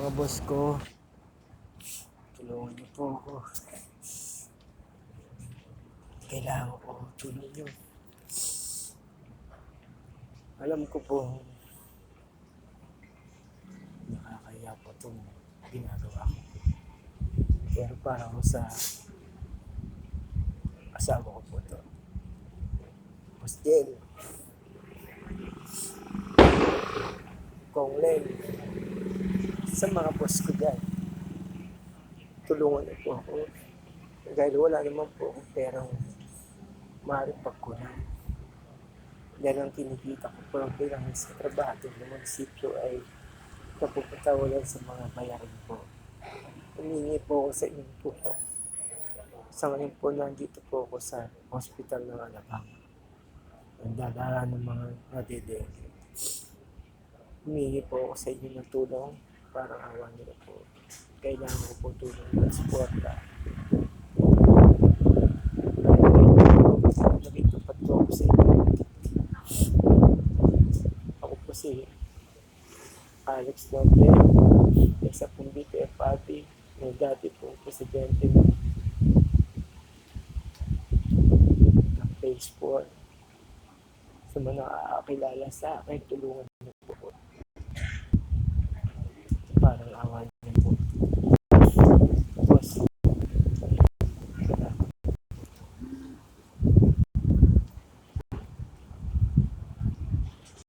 Mga boss ko, tulungan niyo po ako. Kailangan ko tulong niyo. Alam ko po, nakakaya po itong ginagawa ko. Pero para ko sa asawa ko po ito. Boss Jel, Kong Len, sa mga boss ko dyan, tulungan niyo po ako. Dahil wala naman po akong perang maaaring pagkunan. Dahil ang kinikita ko po bilang sa trabaho ng munisipyo ay napupunta wala sa mga bayarin po. Humingi po ako sa inyo po. Sa ngayon po, nandito po ako sa hospital ng Alabang. Nagdadala ng mga nadedede. Humingi po ako sa inyo ng tulong para awa niyo po. Kailangan ko po tulong ng suporta. Naging tapat po ako sa inyo. Ako po si Alex Noble, isa pong BPFRP, na dati pong presidente ng Phase 4. Sa mga nakakakilala sa akin, tulungan niyo